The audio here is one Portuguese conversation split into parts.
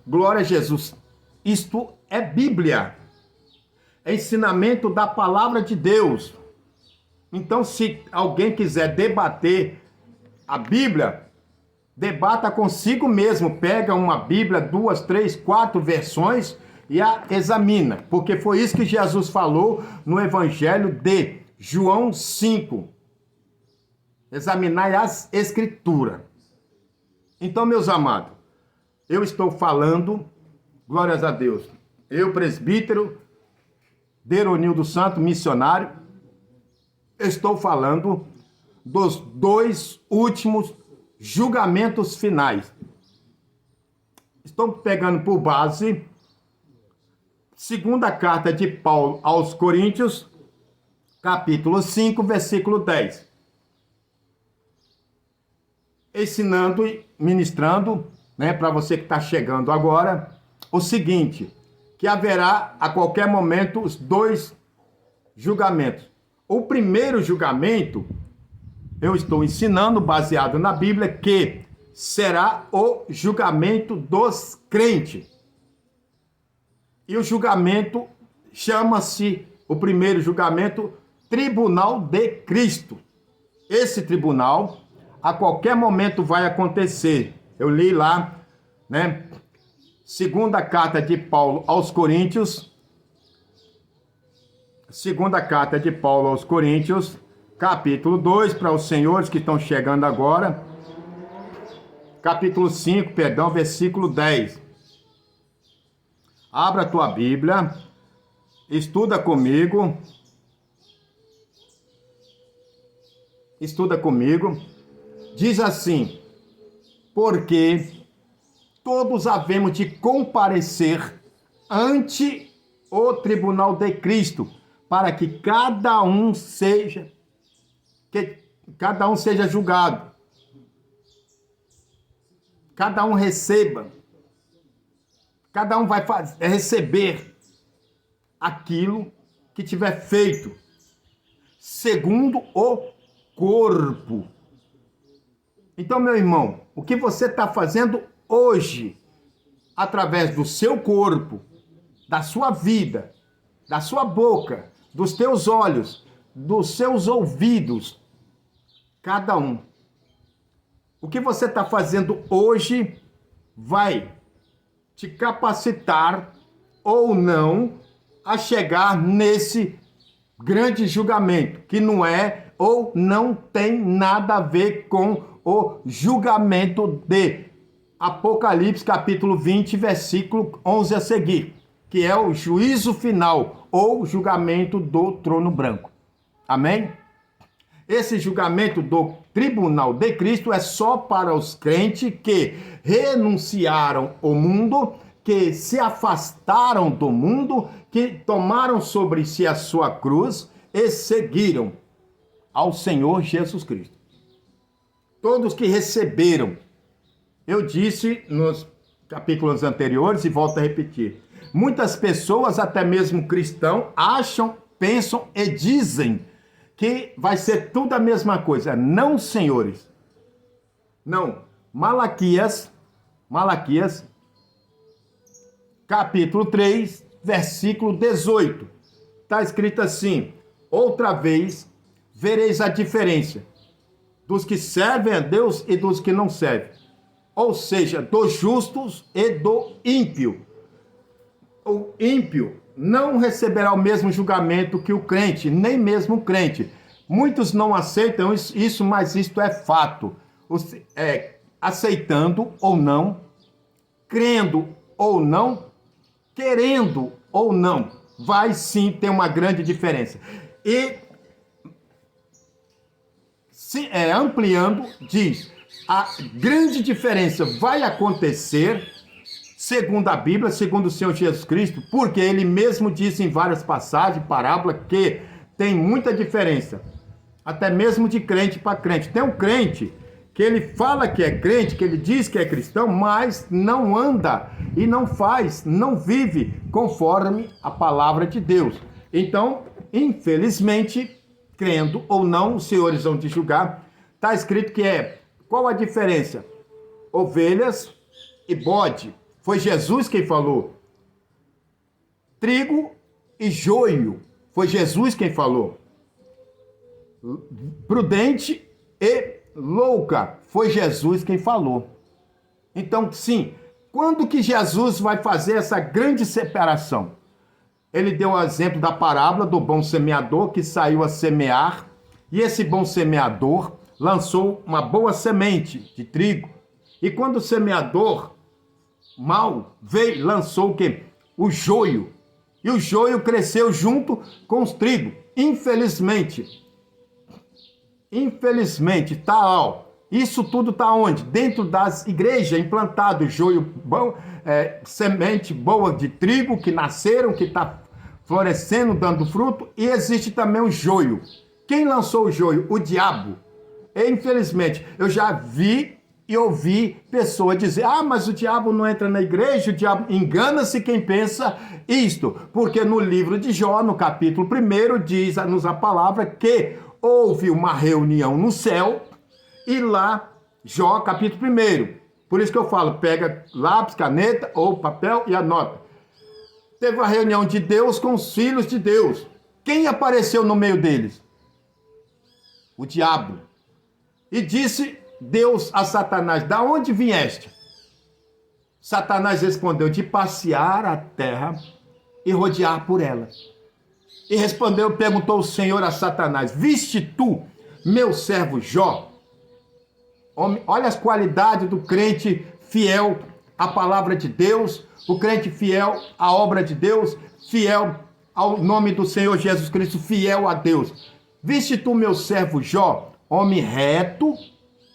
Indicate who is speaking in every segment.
Speaker 1: Glória a Jesus. Isto é Bíblia. É ensinamento da palavra de Deus. Então, se alguém quiser debater a Bíblia, debata consigo mesmo. Pega uma Bíblia, 2, 3, 4 versões e a examina. Porque foi isso que Jesus falou no Evangelho de João 5. Examinar as Escrituras. Então, meus amados, eu estou falando, glórias a Deus, eu, presbítero Deronildo Santo, missionário, estou falando dos 2 últimos julgamentos finais. Estou pegando por base segunda carta de Paulo aos Coríntios, capítulo 5, versículo 10. Ensinando e ministrando, para você que está chegando agora, o seguinte, que haverá a qualquer momento os 2 julgamentos. O primeiro julgamento, eu estou ensinando, baseado na Bíblia, que será o julgamento dos crentes. E o julgamento chama-se, o primeiro julgamento, Tribunal de Cristo. Esse tribunal, a qualquer momento vai acontecer. Eu li lá, segunda carta de Paulo aos Coríntios, segunda carta de Paulo aos Coríntios, capítulo 2, para os senhores que estão chegando agora, capítulo 5, versículo 10. Abra a tua Bíblia, estuda comigo, diz assim, porque todos havemos de comparecer ante o tribunal de Cristo, para que cada um seja julgado, cada um receba, cada um vai receber aquilo que tiver feito, segundo o corpo. Então, meu irmão, o que você está fazendo hoje, através do seu corpo, da sua vida, da sua boca, dos teus olhos, dos seus ouvidos, cada um. O que você está fazendo hoje vai te capacitar ou não a chegar nesse grande julgamento, que não é ou não tem nada a ver com o julgamento de Apocalipse, capítulo 20, versículo 11 a seguir, que é o juízo final ou julgamento do trono branco. Amém? Esse julgamento do tribunal de Cristo é só para os crentes que renunciaram ao mundo, que se afastaram do mundo, que tomaram sobre si a sua cruz e seguiram ao Senhor Jesus Cristo. Todos que receberam, eu disse nos capítulos anteriores e volto a repetir, muitas pessoas, até mesmo cristãos, acham, pensam e dizem que vai ser tudo a mesma coisa. Não, senhores. Não. Malaquias, capítulo 3, versículo 18. Está escrito assim, outra vez vereis a diferença dos que servem a Deus e dos que não servem. Ou seja, dos justos e do ímpio. O ímpio não receberá o mesmo julgamento que o crente, nem mesmo o crente. Muitos não aceitam isso, mas isto é fato. Aceitando ou não, crendo ou não, querendo ou não, vai sim ter uma grande diferença. E ampliando, diz, a grande diferença vai acontecer, segundo a Bíblia, segundo o Senhor Jesus Cristo, porque ele mesmo disse em várias passagens, parábola, que tem muita diferença, até mesmo de crente para crente. Tem um crente que ele fala que é crente, que ele diz que é cristão, mas não anda e não faz, não vive conforme a palavra de Deus. Então, infelizmente, crendo ou não, os senhores vão te julgar, está escrito que qual a diferença? Ovelhas e bode, Foi Jesus quem falou. Trigo e joio, foi Jesus quem falou. Prudente e louca, foi Jesus quem falou. Então, sim, quando que Jesus vai fazer essa grande separação? Ele deu o exemplo da parábola do bom semeador que saiu a semear, e esse bom semeador lançou uma boa semente de trigo. E quando o semeador mau veio, lançou o quê? O joio. E o joio cresceu junto com os trigos. Infelizmente, tá, ó. Isso tudo tá onde? Dentro das igrejas, implantado joio bom, semente boa de trigo que nasceram, que tá florescendo, dando fruto, e existe também o joio. Quem lançou o joio? O diabo. E, infelizmente, eu já vi e ouvi pessoas dizer, mas o diabo não entra na igreja, o diabo engana-se quem pensa isto, porque no livro de Jó, no capítulo 1, diz-nos a palavra que houve uma reunião no céu, e lá, Jó, capítulo 1, por isso que eu falo, pega lápis, caneta ou papel e anota. Teve uma reunião de Deus com os filhos de Deus. Quem apareceu no meio deles? O diabo. E disse Deus a Satanás, da onde vieste? Satanás respondeu, de passear a terra e rodear por ela. E respondeu, perguntou o Senhor a Satanás, viste tu, meu servo Jó? Olha as qualidades do crente fiel à palavra de Deus, o crente fiel à obra de Deus, fiel ao nome do Senhor Jesus Cristo, fiel a Deus. Viste tu, meu servo Jó, homem reto.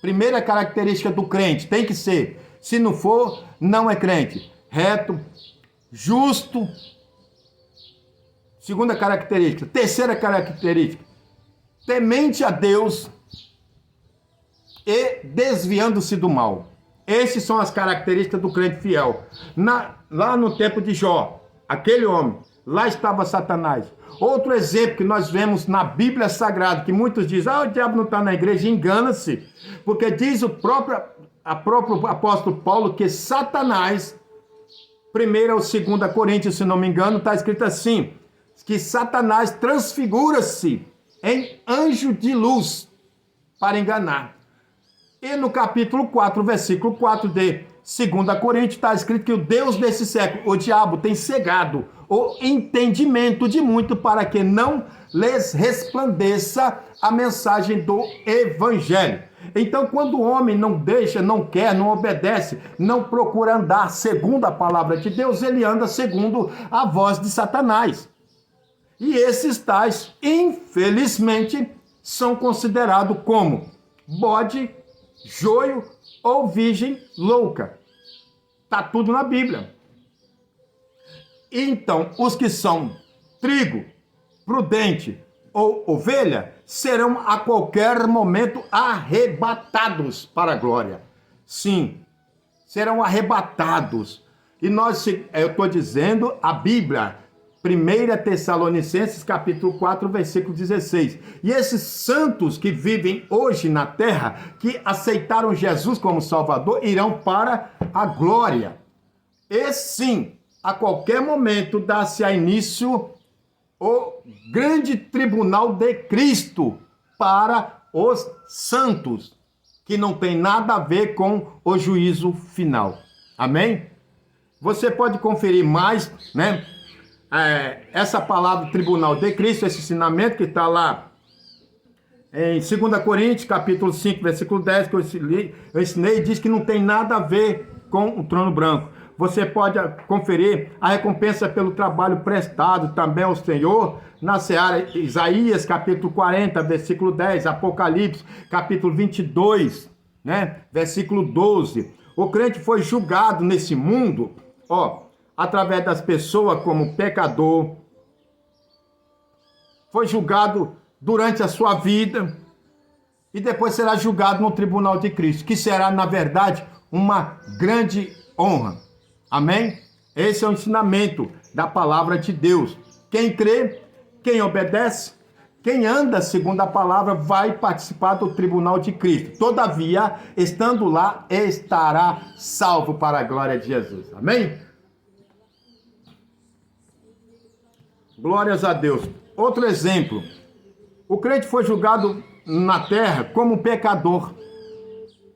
Speaker 1: Primeira característica do crente, tem que ser. Se não for, não é crente. Reto, justo. Segunda característica. Terceira característica, temente a Deus e desviando-se do mal. Essas são as características do crente fiel. Lá no tempo de Jó, aquele homem, lá estava Satanás. Outro exemplo que nós vemos na Bíblia Sagrada, que muitos dizem, o diabo não está na igreja, engana-se. Porque diz o próprio apóstolo Paulo que Satanás, 1 ou 2 Coríntios, se não me engano, está escrito assim, que Satanás transfigura-se em anjo de luz para enganar. E no capítulo 4, versículo 4 de 2 Coríntios, está escrito que o Deus desse século, o diabo, tem cegado o entendimento de muito para que não lhes resplandeça a mensagem do evangelho. Então, quando o homem não deixa, não quer, não obedece, não procura andar segundo a palavra de Deus, ele anda segundo a voz de Satanás. E esses tais, infelizmente, são considerados como bode, joio ou virgem louca. Está tudo na Bíblia. Então, os que são trigo, prudente ou ovelha, serão a qualquer momento arrebatados para a glória. Sim, serão arrebatados. E eu estou dizendo a Bíblia, 1 Tessalonicenses, capítulo 4, versículo 16. E esses santos que vivem hoje na terra, que aceitaram Jesus como Salvador, irão para a glória. E sim, a qualquer momento dá-se a início o grande tribunal de Cristo para os santos, que não tem nada a ver com o juízo final. Amém? Você pode conferir mais, né? Essa palavra tribunal de Cristo, esse ensinamento que está lá em 2 Coríntios, capítulo 5, versículo 10, que eu ensinei, diz que não tem nada a ver com o trono branco. Você pode conferir a recompensa pelo trabalho prestado também ao Senhor, na seara, Isaías, capítulo 40, versículo 10, Apocalipse, capítulo 22, né, versículo 12. O crente foi julgado nesse mundo, através das pessoas como pecador, foi julgado durante a sua vida e depois será julgado no tribunal de Cristo, que será, na verdade, uma grande honra. Amém? Esse é o ensinamento da palavra de Deus. Quem crê, quem obedece, Quem anda segundo a palavra vai participar do tribunal de Cristo. Todavia, estando lá, estará salvo para a glória de Jesus. Amém? Glórias a Deus. Outro exemplo. O crente foi julgado na terra como pecador.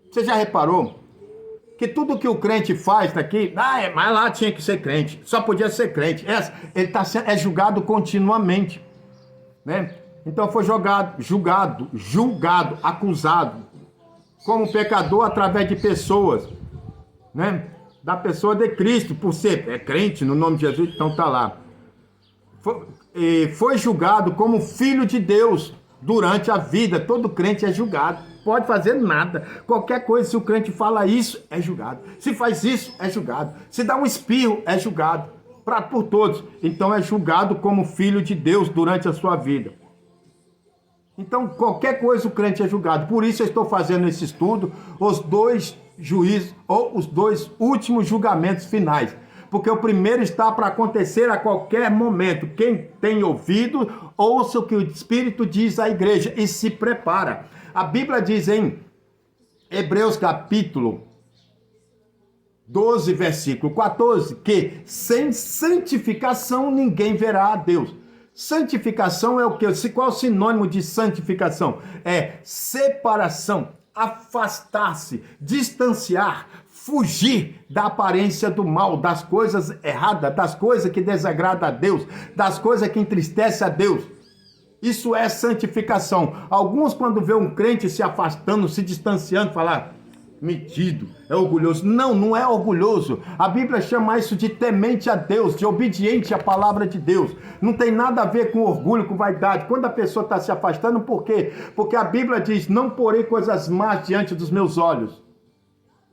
Speaker 1: Você já reparou que tudo que o crente faz daqui, mas lá tinha que ser crente, só podia ser crente. Ele é julgado continuamente, né? Então foi julgado, acusado como pecador através de pessoas, né? Da pessoa de Cristo, por ser crente no nome de Jesus, então está lá. Foi julgado como filho de Deus durante a vida. Todo crente é julgado, pode fazer nada, qualquer coisa, se o crente fala isso, é julgado, se faz isso, é julgado, se dá um espirro, é julgado, por todos. Então é julgado como filho de Deus durante a sua vida. Então qualquer coisa o crente é julgado. Por isso eu estou fazendo esse estudo, os dois juízos, ou os dois últimos julgamentos finais. Porque o primeiro está para acontecer a qualquer momento. Quem tem ouvido, ouça o que o Espírito diz à igreja e se prepara. A Bíblia diz em Hebreus capítulo 12, versículo 14, que sem santificação ninguém verá a Deus. Santificação é o quê? Qual é o sinônimo de santificação? É separação, afastar-se, distanciar, fugir da aparência do mal, das coisas erradas, das coisas que desagradam a Deus, das coisas que entristecem a Deus. Isso é santificação. Alguns, quando vê um crente se afastando, se distanciando, falam, metido, é orgulhoso. Não, não é orgulhoso. A Bíblia chama isso de temente a Deus, de obediente à palavra de Deus. Não tem nada a ver com orgulho, com vaidade. Quando a pessoa está se afastando, por quê? Porque a Bíblia diz, não porei coisas más diante dos meus olhos.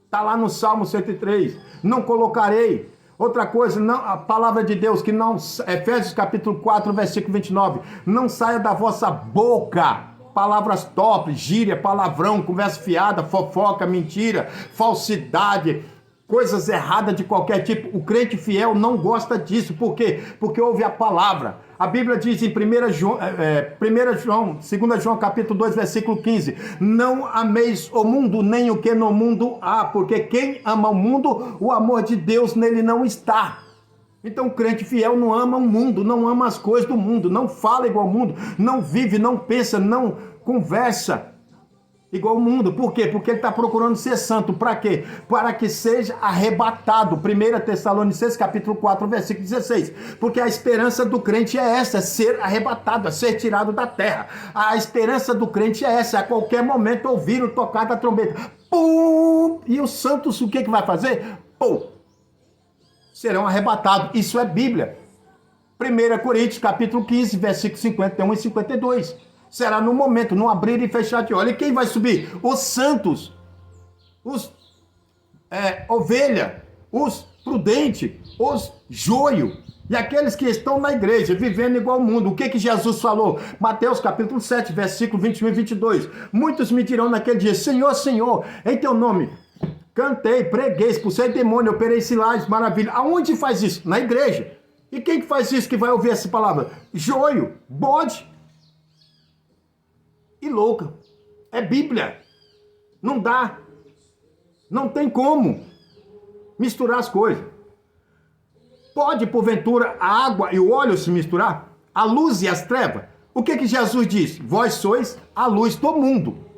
Speaker 1: Está lá no Salmo 103. Não colocarei. Outra coisa, não, a palavra de Deus, que não, Efésios capítulo 4, versículo 29, não saia da vossa boca palavras torpes, gíria, palavrão, conversa fiada, fofoca, mentira, falsidade, coisas erradas de qualquer tipo. O crente fiel não gosta disso. Por quê? Porque ouve a palavra. A Bíblia diz em 2 João capítulo 2, versículo 15, não ameis o mundo, nem o que no mundo há, porque quem ama o mundo, o amor de Deus nele não está. Então o crente fiel não ama o mundo, não ama as coisas do mundo, não fala igual ao mundo, não vive, não pensa, não conversa igual ao mundo. Por quê? Porque ele está procurando ser santo. Para quê? Para que seja arrebatado. 1 Tessalonicenses capítulo 4, versículo 16. Porque a esperança do crente é essa, é ser arrebatado, é ser tirado da terra. A esperança do crente é essa, a qualquer momento ouvir o tocar da trombeta. Pum! E os santos o que vai fazer? Pum! Serão arrebatados. Isso é Bíblia. 1 Coríntios, capítulo 15, versículos 51 e 52. Será no momento, no abrir e fechar de olhos. E quem vai subir? Os santos, os ovelha, os prudentes, os joio. E aqueles que estão na igreja, vivendo igual ao mundo. O que Jesus falou? Mateus, capítulo 7, versículo 21 e 22. Muitos me dirão naquele dia, Senhor, Senhor, em teu nome cantei, preguei, expulsei demônio, operei sinais, maravilha. Aonde faz isso? Na igreja. E quem que faz isso que vai ouvir essa palavra? Joio, bode e louca. É Bíblia. Não dá. Não tem como misturar as coisas. Pode, porventura, a água e o óleo se misturar? A luz e as trevas? O que Jesus diz? Vós sois a luz do mundo.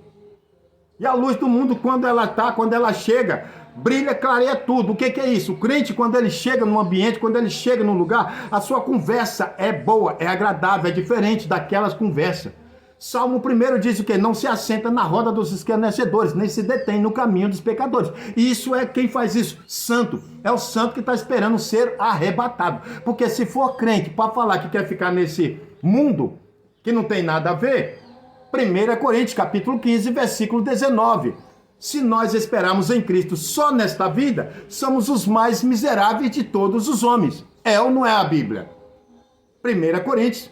Speaker 1: E a luz do mundo, quando ela chega, brilha, clareia tudo. O que é isso? O crente, quando ele chega num ambiente, quando ele chega num lugar, a sua conversa é boa, é agradável, é diferente daquelas conversas. Salmo 1 diz o quê? Não se assenta na roda dos escarnecedores, nem se detém no caminho dos pecadores. E isso é quem faz isso? Santo. É o santo que está esperando ser arrebatado. Porque se for crente para falar que quer ficar nesse mundo, que não tem nada a ver, 1 Coríntios, capítulo 15, versículo 19. Se nós esperarmos em Cristo só nesta vida, somos os mais miseráveis de todos os homens. É ou não é a Bíblia? 1 Coríntios,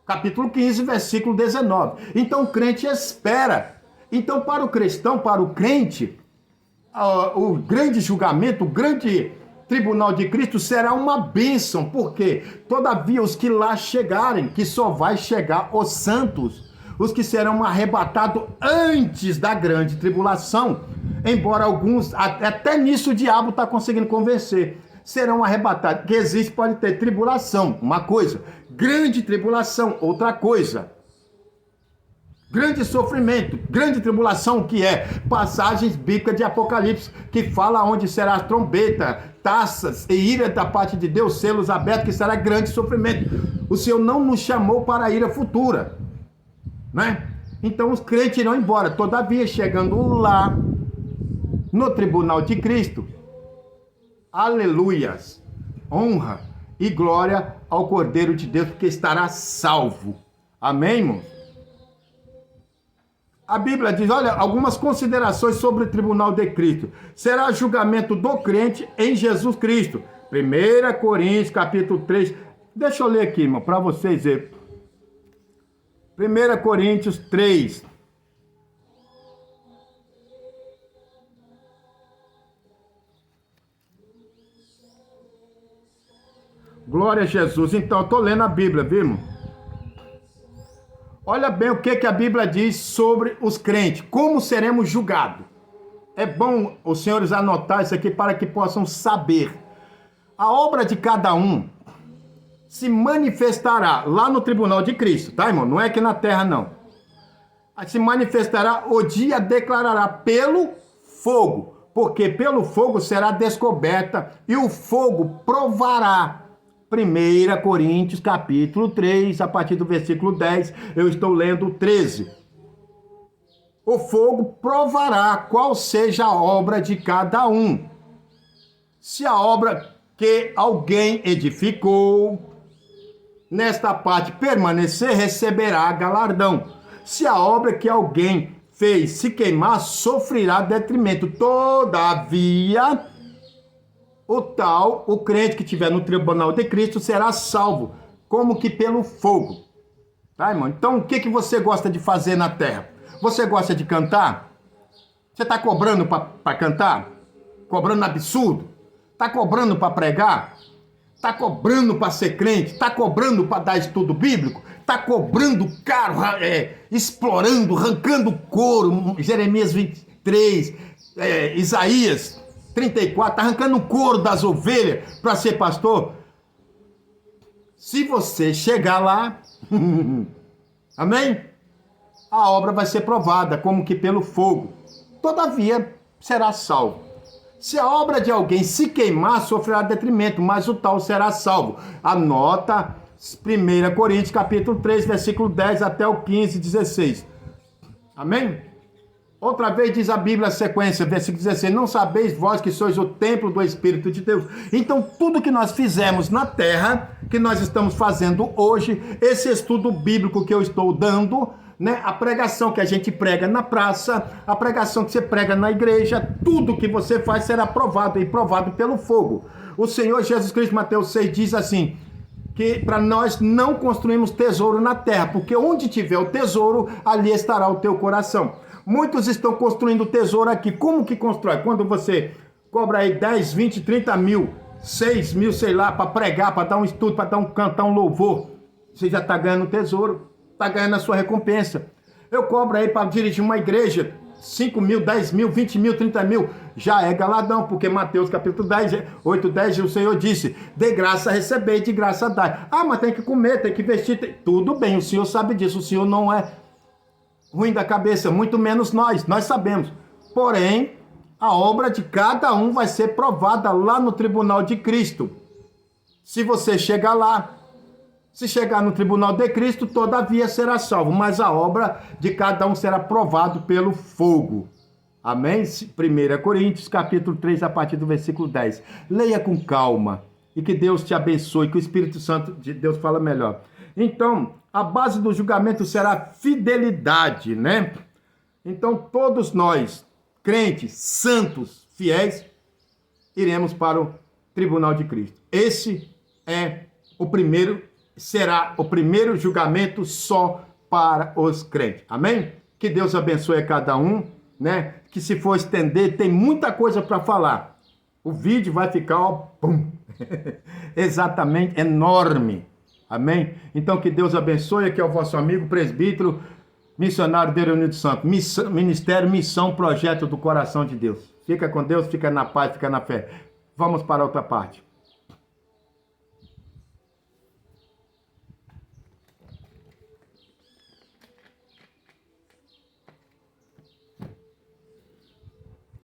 Speaker 1: capítulo 15, versículo 19. Então o crente espera. Então para o cristão, para o crente, o grande julgamento, o grande tribunal de Cristo será uma bênção, porque todavia os que lá chegarem, que só vai chegar os santos, os que serão arrebatados antes da grande tribulação, embora alguns, até nisso o diabo está conseguindo convencer, serão arrebatados, que existe, pode ter tribulação, uma coisa, grande tribulação, outra coisa. Grande sofrimento, grande tribulação, o que é? Passagens bíblicas de Apocalipse, que fala onde será a trombeta, taças e ira da parte de Deus, selos abertos, que será grande sofrimento. O Senhor não nos chamou para a ira futura, né? Então os crentes irão embora. Todavia, chegando lá, no tribunal de Cristo, aleluias, honra e glória ao Cordeiro de Deus, porque estará salvo. Amém, irmãos? A Bíblia diz, olha, algumas considerações sobre o tribunal de Cristo. Será julgamento do crente em Jesus Cristo. 1 Coríntios, capítulo 3. Deixa eu ler aqui, irmão, para vocês verem. 1 Coríntios 3. Glória a Jesus. Então, eu estou lendo a Bíblia, viu, irmão? Olha bem o que a Bíblia diz sobre os crentes, como seremos julgados. É bom os senhores anotar isso aqui para que possam saber. A obra de cada um se manifestará lá no tribunal de Cristo, tá, irmão? Não é aqui na terra, não. Se manifestará, o dia declarará pelo fogo, porque pelo fogo será descoberta e o fogo provará. 1 Coríntios, capítulo 3, a partir do versículo 10, eu estou lendo o 13. O fogo provará qual seja a obra de cada um. Se a obra que alguém edificou, nesta parte permanecer, receberá galardão. Se a obra que alguém fez se queimar, sofrerá detrimento. Todavia, o crente que estiver no tribunal de Cristo será salvo, como que pelo fogo. Tá, irmão? Então, o que você gosta de fazer na terra? Você gosta de cantar? Você está cobrando para cantar? Cobrando absurdo? Está cobrando para pregar? Está cobrando para ser crente? Está cobrando para dar estudo bíblico? Está cobrando caro, explorando, arrancando couro, Jeremias 23, Isaías 34, tá arrancando o couro das ovelhas para ser pastor? Se você chegar lá, amém? A obra vai ser provada, como que pelo fogo. Todavia, será salvo. Se a obra de alguém se queimar, sofrerá detrimento, mas o tal será salvo. Anota 1 Coríntios, capítulo 3, versículo 10 até o 15, 16. Amém? Outra vez diz a Bíblia, a sequência, versículo 16, não sabeis vós que sois o templo do Espírito de Deus. Então, tudo que nós fizemos na terra, que nós estamos fazendo hoje, esse estudo bíblico que eu estou dando, né, a pregação que a gente prega na praça, a pregação que você prega na igreja, tudo que você faz será provado e provado pelo fogo. O Senhor Jesus Cristo, Mateus 6, diz assim, que para nós não construímos tesouro na terra, porque onde tiver o tesouro, ali estará o teu coração. Muitos estão construindo tesouro aqui. Como que constrói? Quando você cobra aí 10, 20, 30 mil, 6 mil, sei lá, para pregar, para dar um estudo, para cantar um louvor, você já está ganhando tesouro, está ganhando a sua recompensa. Eu cobro aí para dirigir uma igreja, 5 mil, 10 mil, 20 mil, 30 mil, já é galadão, porque Mateus capítulo 10, 8, 10, o Senhor disse, de graça receber, de graça dar. Ah, mas tem que comer, tem que vestir, tudo bem, o Senhor sabe disso, o Senhor não é ruim da cabeça, muito menos nós sabemos. Porém, a obra de cada um vai ser provada lá no tribunal de Cristo. Se você chegar lá, se chegar no tribunal de Cristo, todavia será salvo, mas a obra de cada um será provado pelo fogo. Amém? 1 Coríntios, capítulo 3, a partir do versículo 10. Leia com calma e que Deus te abençoe, que o Espírito Santo de Deus fala melhor. Então, a base do julgamento será fidelidade, né? Então, todos nós, crentes, santos, fiéis, iremos para o tribunal de Cristo. Esse é o primeiro, será o primeiro julgamento só para os crentes. Amém? Que Deus abençoe a cada um, né? Que se for estender, tem muita coisa para falar. O vídeo vai ficar, ó, pum, exatamente enorme. Amém? Então que Deus abençoe. Aqui é o vosso amigo presbítero, missionário Dereunildo Santos. Ministério, missão, projeto do coração de Deus. Fica com Deus, fica na paz, fica na fé. Vamos para outra parte.